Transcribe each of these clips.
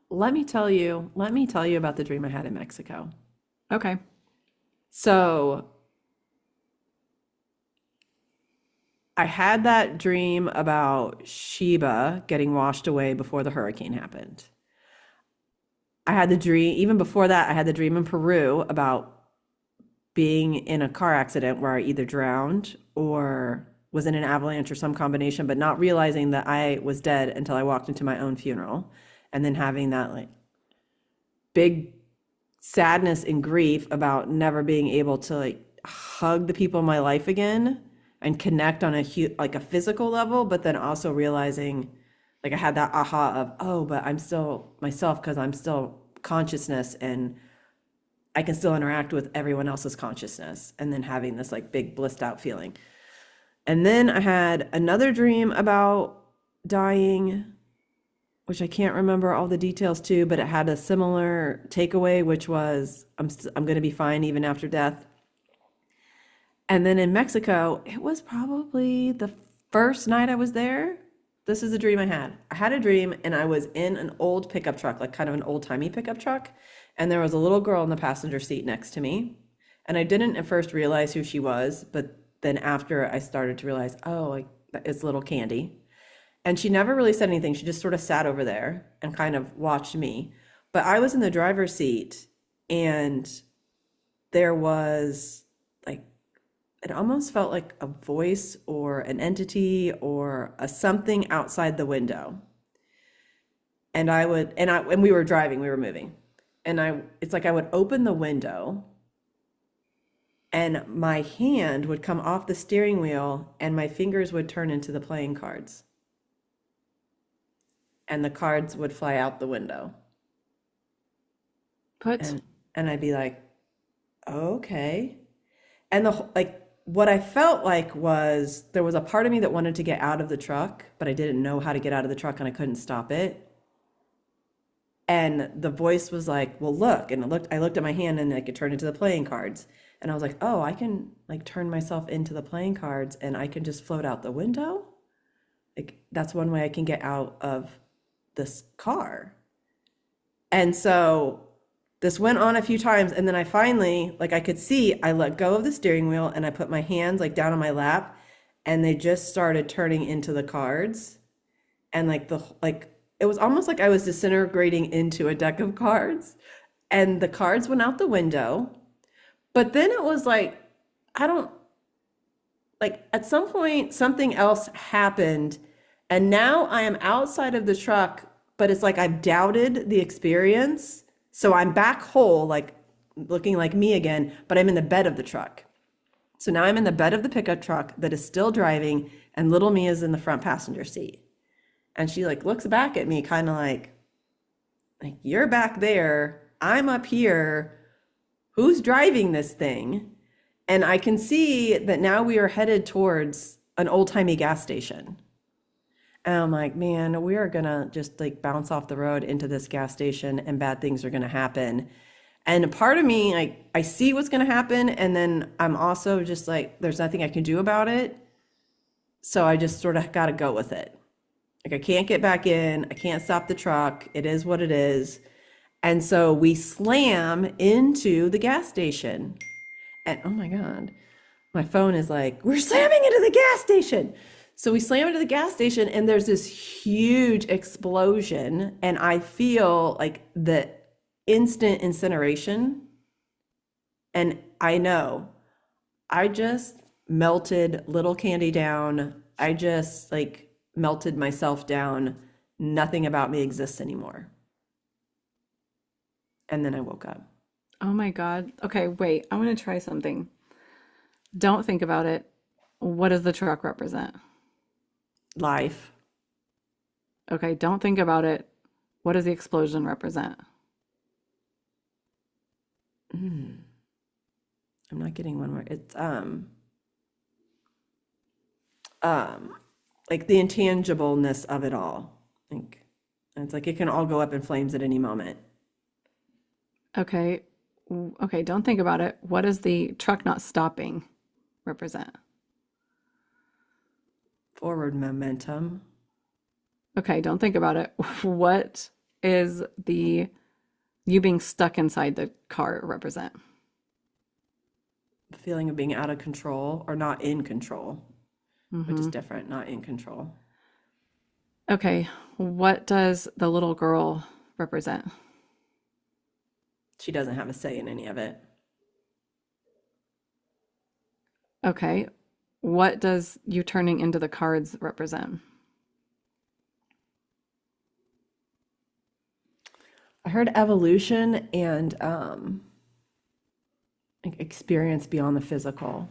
let me tell you about the dream I had in Mexico. Okay. So I had that dream about Sheba getting washed away before the hurricane happened. I had the dream, even before that, I had the dream in Peru about being in a car accident where I either drowned or was in an avalanche or some combination, but not realizing that I was dead until I walked into my own funeral. And then having that like big sadness and grief about never being able to like hug the people in my life again and connect on like a physical level, but then also realizing like I had that aha of, oh, but I'm still myself because I'm still consciousness and I can still interact with everyone else's consciousness, and then having this like big blissed out feeling. And then I had another dream about dying, which I can't remember all the details to, but it had a similar takeaway, which was I'm going to be fine even after death. And then in Mexico, it was probably the first night I was there. This is a dream I had. I had a dream and I was in an old pickup truck, like kind of an old timey pickup truck. And there was a little girl in the passenger seat next to me. And I didn't at first realize who she was, but then after I started to realize, oh, like, it's little Candy. And she never really said anything. She just sort of sat over there and kind of watched me. But I was in the driver's seat and there was like, it almost felt like a voice or an entity or a something outside the window. And we were driving, we were moving. It's like I would open the window and my hand would come off the steering wheel and my fingers would turn into the playing cards and the cards would fly out the window. Put. And I'd be like, okay. And like what I felt like was there was a part of me that wanted to get out of the truck, but I didn't know how to get out of the truck and I couldn't stop it. And the voice was like, well, look. And I looked at my hand and like it turned into the playing cards. And I was like, oh, I can like turn myself into the playing cards and I can just float out the window. Like that's one way I can get out of this car. And so this went on a few times. And then I finally, like I could see, I let go of the steering wheel and I put my hands like down on my lap and they just started turning into the cards. And like it was almost like I was disintegrating into a deck of cards and the cards went out the window. But then it was like, I don't like at some point something else happened and now I am outside of the truck, but it's like I've doubted the experience. So I'm back whole, like looking like me again, but I'm in the bed of the truck. So now I'm in the bed of the pickup truck that is still driving and little me is in the front passenger seat. And she like looks back at me kind of like you're back there, I'm up here. Who's driving this thing? And I can see that now we are headed towards an old-timey gas station. And I'm like, man, we are gonna just like bounce off the road into this gas station and bad things are gonna happen. And a part of me, like, I see what's gonna happen, and then I'm also just like, there's nothing I can do about it. So I just sort of gotta go with it. Like I can't get back in, I can't stop the truck. It is what it is. And so we slam into the gas station. And oh my God, my phone is like, we're slamming into the gas station. So we slam into the gas station and there's this huge explosion. And I feel like the instant incineration. And I know I just melted little Candy down. I just like melted myself down. Nothing about me exists anymore. And then I woke up. Oh my God. Okay, wait. I want to try something. Don't think about it. What does the truck represent? Life. Okay, don't think about it. What does the explosion represent? I'm not getting one more. It's like the intangibleness of it all. Like it's like it can all go up in flames at any moment. Okay. Okay, don't think about it. What does the truck not stopping represent? Forward momentum. Okay, don't think about it. What is the you being stuck inside the car represent? The feeling of being out of control or not in control, which is Hmm. different, not in control. Okay, what does the little girl represent? She doesn't have a say in any of it. Okay, what does you turning into the cards represent? I heard evolution and experience beyond the physical.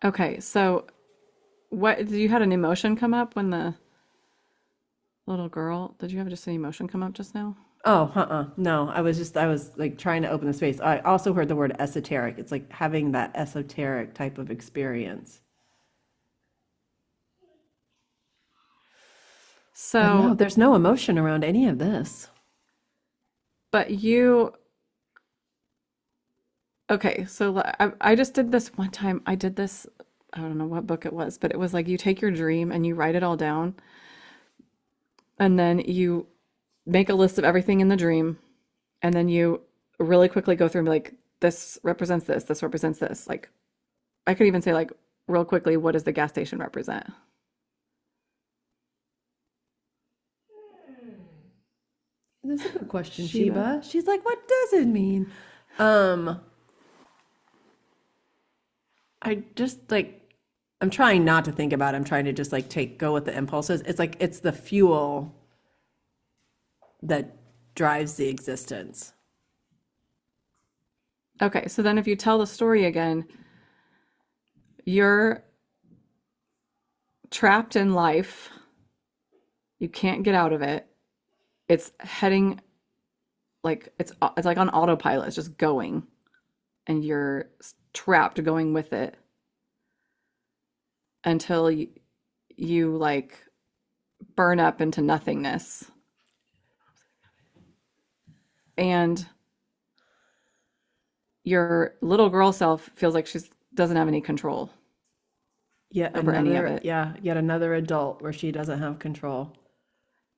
Okay, so what did you had an emotion come up when the little girl, did you have just an emotion come up just now? Oh, no, I was like trying to open the space. I also heard the word esoteric. It's like having that esoteric type of experience. But no, So, there's no emotion around any of this. but you, okay, so I just did this one time. I did this, I don't know what book it was, but it was like you take your dream and you write it all down, and then you make a list of everything in the dream, and then you really quickly go through and be like, this represents this, this represents this. Like, I could even say, like, real quickly, what does the gas station represent? That's a good question, Shiva. Sheba. She's like, what does it mean? Um, I just like I'm trying not to think about it. I'm trying to just like go with the impulses. It's like it's the fuel that drives the existence. Okay, so then if you tell the story again, you're trapped in life. You can't get out of it. It's heading like it's like on autopilot. It's just going, and you're trapped going with it until you like burn up into nothingness. And your little girl self feels like she's doesn't have any control over any of it. Yet another adult where she doesn't have control.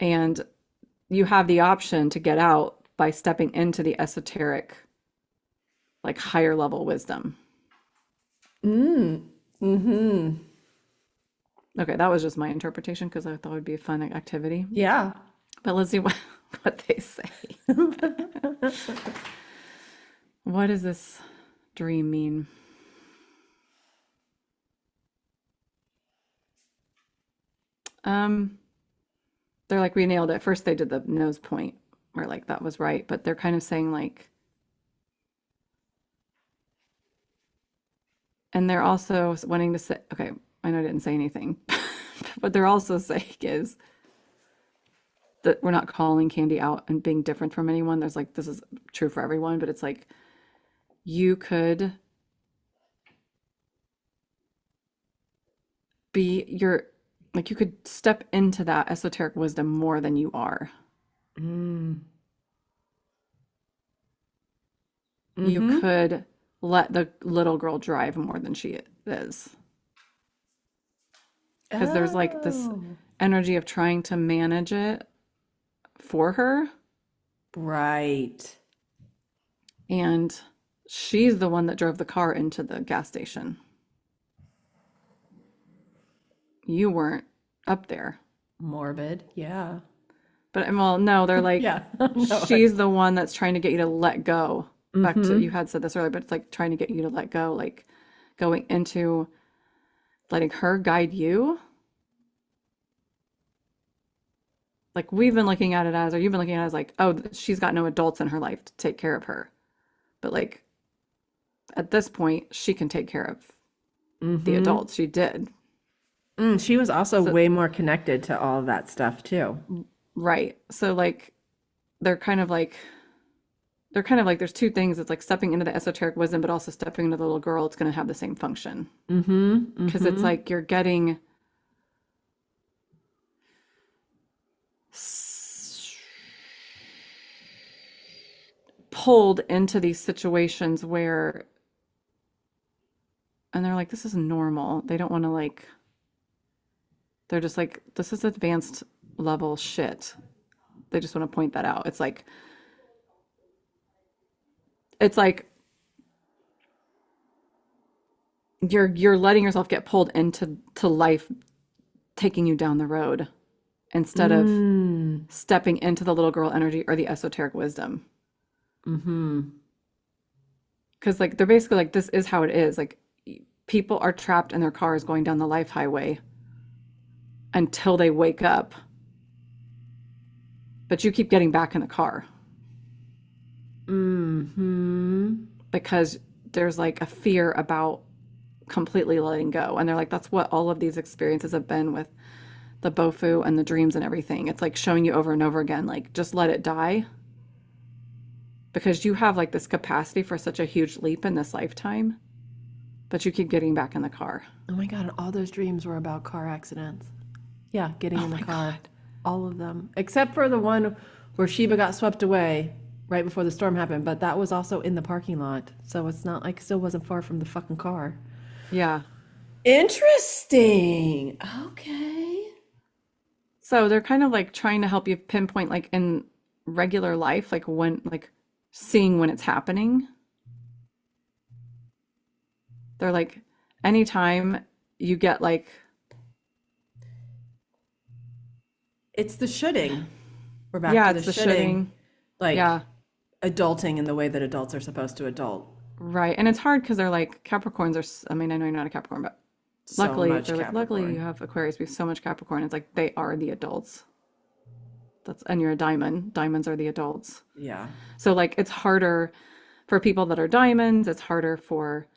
And you have the option to get out by stepping into the esoteric, like higher level wisdom. Mm. Mm-hmm. Okay, that was just my interpretation because I thought it would be a fun activity. Yeah. But let's see what they say. What does this dream mean? Um, they're like, we nailed it. First, they did the nose point, where like that was right, but they're kind of saying like, and they're also wanting to say, okay, I know I didn't say anything, but they're also saying is that we're not calling Candy out and being different from anyone. There's like, this is true for everyone, but it's like you could be your, like, you could step into that esoteric wisdom more than you are. Mm. You Mm-hmm. could let the little girl drive more than she is. Because there's like this Oh. energy of trying to manage it for her. Right. And she's the one that drove the car into the gas station. You weren't up there. Morbid. Yeah. But well, no, they're like, Yeah. No. she's the one that's trying to get you to let go. Back to, you Mm-hmm. had said this earlier, but it's like trying to get you to let go, like going into letting her guide you. Like we've been looking at it as, or you've been looking at it as like, oh, she's got no adults in her life to take care of her. But like at this point, she can take care of the Mm-hmm. adults. She did. She was also So, way more connected to all of that stuff too. right. So like they're kind of like, they're kind of like there's two things. It's like stepping into the esoteric wisdom, but also stepping into the little girl. It's going to have the same function Mm-hmm. because it's Mm-hmm. like you're getting pulled into these situations where and they're like, this is normal. They don't want to like, they're just like, this is advanced level shit. They just want to point that out. It's like you're letting yourself get pulled into life taking you down the road instead of Mm. stepping into the little girl energy or the esoteric wisdom. Mm-hmm. Because like they're basically like this is how it is. Like people are trapped in their cars going down the life highway until they wake up, but you keep getting back in the car Mm-hmm. because there's like a fear about completely letting go. And they're like, that's what all of these experiences have been with the Bofu and the dreams and everything. It's like showing you over and over again, like just let it die because you have like this capacity for such a huge leap in this lifetime, but you keep getting back in the car. Oh my God, and all those dreams were about car accidents. Yeah, getting Oh in the my car. God. All of them. Except for the one where Sheba got swept away right before the storm happened, but that was also in the parking lot. So it's not like still wasn't far from the fucking car. Yeah. Interesting. Okay. So they're kind of like trying to help you pinpoint like in regular life, like when, like seeing when it's happening. They're like, anytime you get like, It's the shoulding. We're back yeah, to the it's the shoulding. shooting. Like Yeah, adulting in the way that adults are supposed to adult. right. And it's hard because they're like Capricorns are, I mean, I know you're not a Capricorn, but So luckily much they're like, luckily you Capricorn. have Aquarius. We have so much Capricorn. It's like they are the adults. And you're a diamond. Diamonds are the adults. Yeah. So like it's harder for people that are diamonds. It's harder for,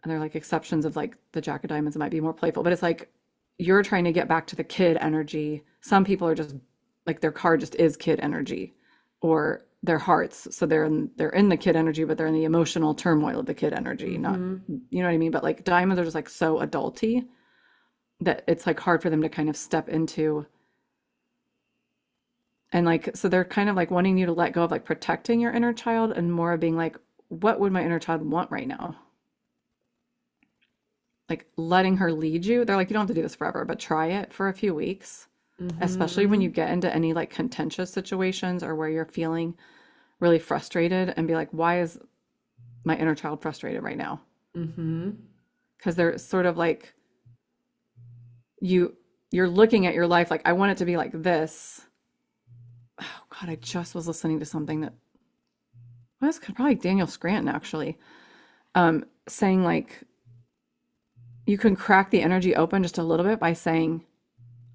and they're like exceptions of like the Jack of Diamonds might be more playful, but it's like you're trying to get back to the kid energy. Some people are just like their card just is kid energy or their hearts. So they're in the kid energy, but they're in the emotional turmoil of the kid energy. Not, Mm-hmm. you know what I mean? But like diamonds are just like so adulty that it's like hard for them to kind of step into. And like, so they're kind of like wanting you to let go of like protecting your inner child and more of being like, what would my inner child want right now? Like letting her lead you. They're like, you don't have to do this forever, but try it for a few weeks, especially when Mm-hmm. you get into any like contentious situations or where you're feeling really frustrated and be like, why is my inner child frustrated right now? Mm-hmm. Because they're sort of like, you you're looking at your life like, I want it to be like this. Oh God, I just was listening to something that was probably Daniel Scranton actually, saying like you can crack the energy open just a little bit by saying,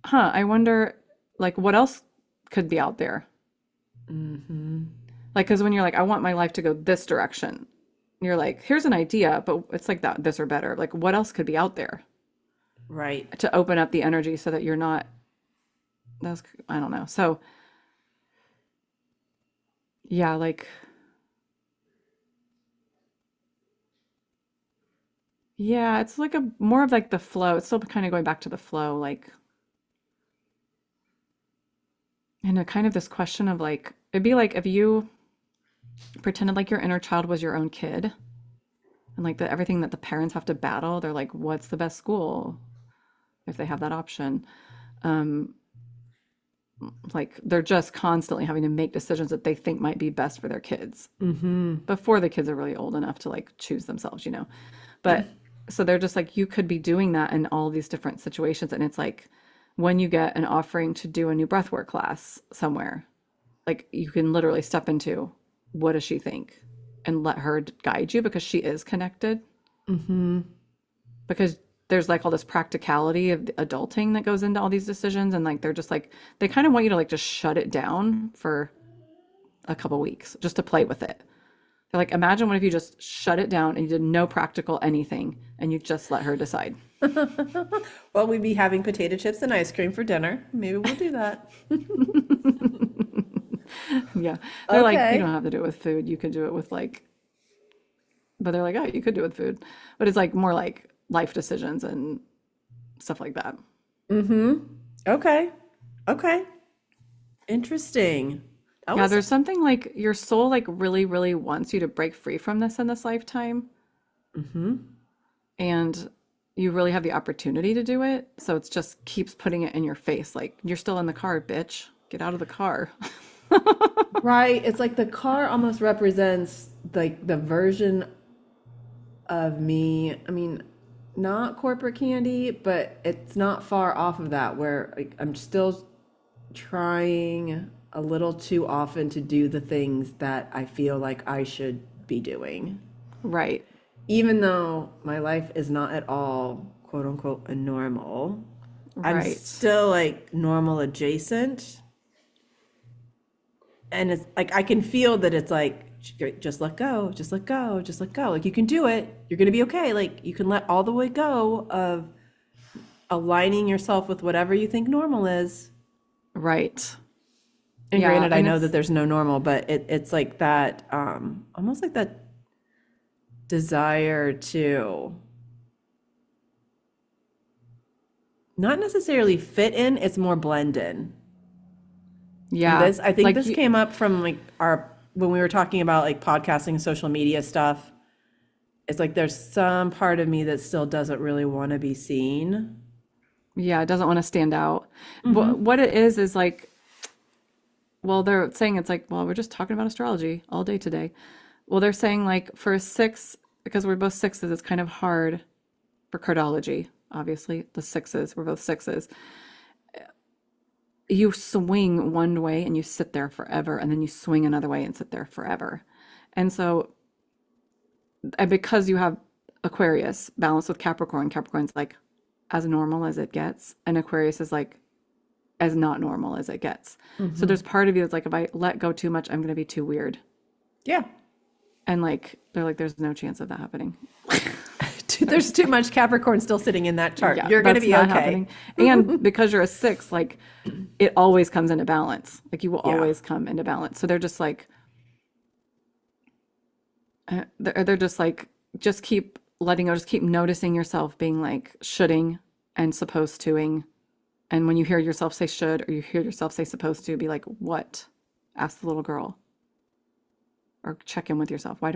I wonder like what else could be out there. Mm-hmm. Like, because when you're like, I want my life to go this direction, you're like, here's an idea, but it's like that, this or better. Like, what else could be out there Right. to open up the energy so that you're not, that's, I don't know. So, yeah, like, yeah, it's like a more of like the flow. It's still kind of going back to the flow, like, and a kind of this question of like, it'd be like if you pretended like your inner child was your own kid and like everything that the parents have to battle, they're like, what's the best school if they have that option? Um, like they're just constantly having to make decisions that they think might be best for their kids Mm-hmm. before the kids are really old enough to like choose themselves, you know. But so they're just like you could be doing that in all these different situations and it's like when you get an offering to do a new breathwork class somewhere, like you can literally step into what does she think and let her guide you because she is connected Mm-hmm. because there's like all this practicality of adulting that goes into all these decisions and like they're just like they kind of want you to like just shut it down for a couple weeks just to play with it. They're like imagine what if you just shut it down and you did no practical anything and you just let her decide. Well, we'd be having potato chips and ice cream for dinner. Maybe we'll do that. Yeah, they're like you don't Okay. have to do it with food, you could do it with like, but they're like oh you could do it with food, but it's like more like life decisions and stuff like that. Mm-hmm. Okay. Okay. Interesting. That Yeah, was there's something like your soul like really, really wants you to break free from this in this lifetime. mm-hmm. and you really have the opportunity to do it. So it's just keeps putting it in your face. Like, you're still in the car, bitch. Get out of the car. Right. It's like the car almost represents like the version of me. I mean, not corporate candy, but it's not far off of that where like I'm still trying a little too often to do the things that I feel like I should be doing. Right. Even though my life is not at all quote unquote a normal, I'm Right. still like normal adjacent. And it's like I can feel that it's like just let go, just let go, just let go. Like you can do it. You're going to be okay. Like you can let all the way go of aligning yourself with whatever you think normal is. Right. And Yeah. granted, I And know it's, that there's no normal, but it's like that, almost like that desire to not necessarily fit in, it's more blend in. And yeah. this, I think Like this you, came up from like when we were talking about like podcasting, social media stuff. It's like there's some part of me that still doesn't really want to be seen. yeah, it doesn't want to stand out. But Mm-hmm. what it is like, well, they're saying it's like, well, we're just talking about astrology all day today. Well, they're saying like for a six, because we're both sixes, it's kind of hard for cardology. Obviously, the sixes, we're both sixes. You swing one way and you sit there forever, and then you swing another way and sit there forever. And so, and because you have Aquarius balanced with Capricorn, Capricorn's like as normal as it gets, and Aquarius is like as not normal as it gets. So Mm-hmm. there's part of you that's like, if I let go too much, I'm going to be too weird. Yeah. And like, they're like, there's no chance of that happening. There's too much Capricorn still sitting in that chart. Yeah, You're going to that's be not okay. happening. And because you're a six, like it always comes into balance. Like you will Yeah. always come into balance. So they're just like, they're just like, just keep letting go, just keep noticing yourself being like shoulding and supposed toing. And when you hear yourself say should or you hear yourself say supposed to, be like, what? Ask the little girl or check in with yourself. Why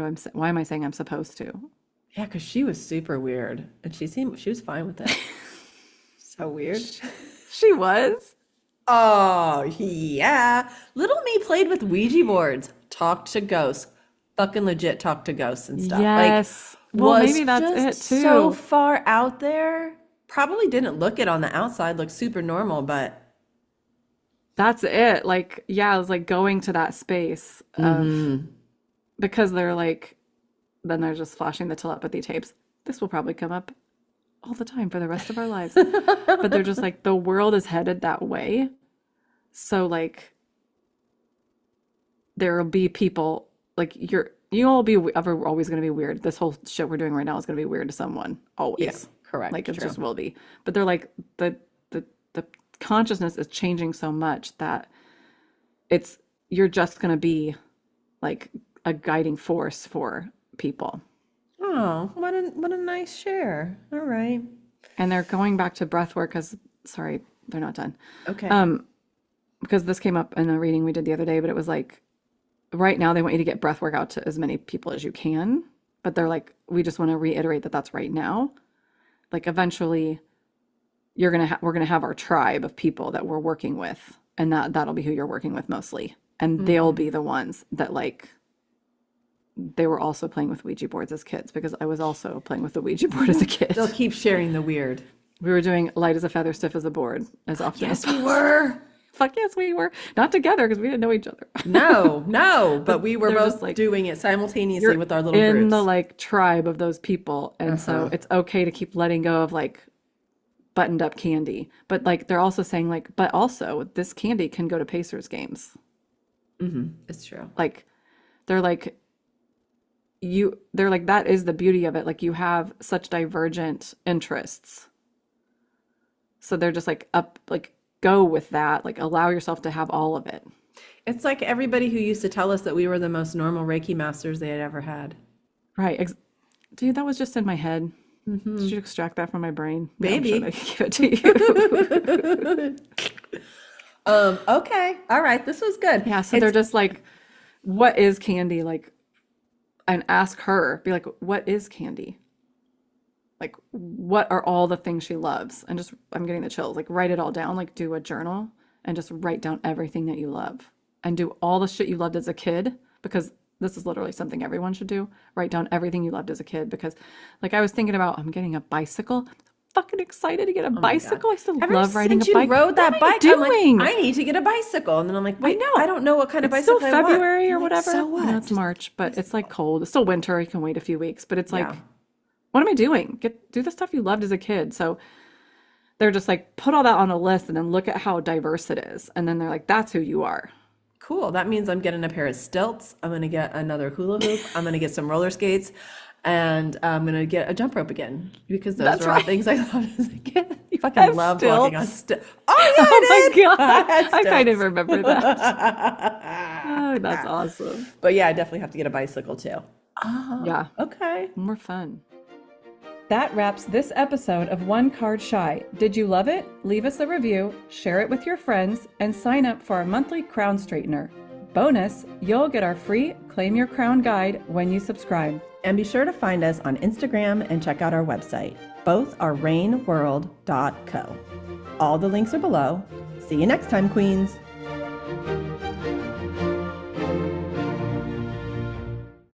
am I saying I'm supposed to? Yeah, because she was super weird. And she was fine with it. So weird. She was. Oh, yeah. Little me played with Ouija boards, talked to ghosts, fucking legit talked to ghosts and stuff. Like, Yes. Well, was maybe that's just it so too. far out there. Probably didn't look it on the outside, looked super normal, but That's it. Like, yeah, I was like going to that space of mm-hmm. because they're like, then they're just flashing the telepathy tapes. This will probably come up all the time for the rest of our lives. But they're just like, the world is headed that way. So, like, there will be people like you'll be ever always going to be weird. This whole shit we're doing right now is going to be weird to someone Yeah, always. Like, correct. it True. just will be. But they're like, the consciousness is changing so much that it's, you're just going to be like a guiding force for people. Oh, what a nice share. All right. And they're going back to breath work because, sorry, they're not done. Okay. Um, because this came up in a reading we did the other day, but it was like, right now they want you to get breath work out to as many people as you can. But they're like, we just want to reiterate that that's right now. Like eventually we're gonna have our tribe of people that we're working with, and that'll be who you're working with mostly. And they'll Mm-hmm. be the ones that like they were also playing with Ouija boards as kids because I was also playing with the Ouija board as a kid. They'll keep sharing the weird. We were doing light as a feather, stiff as a board as often as Yes, we possible. were. Fuck yes, we were. Not together because we didn't know each other. No, no, but we were They're just both like, doing it simultaneously you're with our little in the groups. like tribe of those people. And so Uh-huh. it's okay to keep letting go of like buttoned up candy. But like they're also saying like, but also this candy can go to Pacers games. Mm-hmm. It's true. Like they're like they're like that is the beauty of it. Like you have such divergent interests. So they're just like up like go with that. Like allow yourself to have all of it. It's like everybody who used to tell us that we were the most normal Reiki masters they had ever had. Right. Dude, that was just in my head. Mm-hmm. Did you extract that from my brain? No, I'm sure Maybe. they could give it to you. Okay. All right. This was good. Yeah, so they're It's just like, what is candy? Like, and ask her, be like, what is candy? Like, what are all the things she loves? And just, I'm getting the chills. Like, write it all down. Like, do a journal and just write down everything that you love. And do all the shit you loved as a kid, because this is literally something everyone should do. Write down everything you loved as a kid. Because, like, I was thinking about, I'm getting a bicycle. Fucking excited to get a bicycle. I still love riding a bike. You rode that bike, I'm like, I need to get a bicycle. And then I'm like, wait, know. I don't know what kind of It's bicycle still I want. February or I'm like, whatever. so what? I know it's March, but it's like cold. It's still winter. You can wait a few weeks. But it's like, Yeah. what am I doing? Do the stuff you loved as a kid. So they're just like, put all that on a list and then look at how diverse it is. And then they're like, that's who you are. Cool. That means I'm getting a pair of stilts. I'm going to get another hula hoop. I'm going to get some roller skates. And I'm going to get a jump rope again. Because those are all things I loved as a kid. You fucking loved walking on stilts. Oh, yeah, Oh my God. I kind stilts. of remember that. Oh, that's awesome. But yeah, I definitely have to get a bicycle too. Oh, Yeah. okay. More fun. That wraps this episode of One Card Shy. Did you love it? Leave us a review, share it with your friends, and sign up for our monthly crown straightener. Bonus, you'll get our free Claim Your Crown guide when you subscribe. And be sure to find us on Instagram and check out our website. Both are rainworld.co. All the links are below. See you next time, Queens.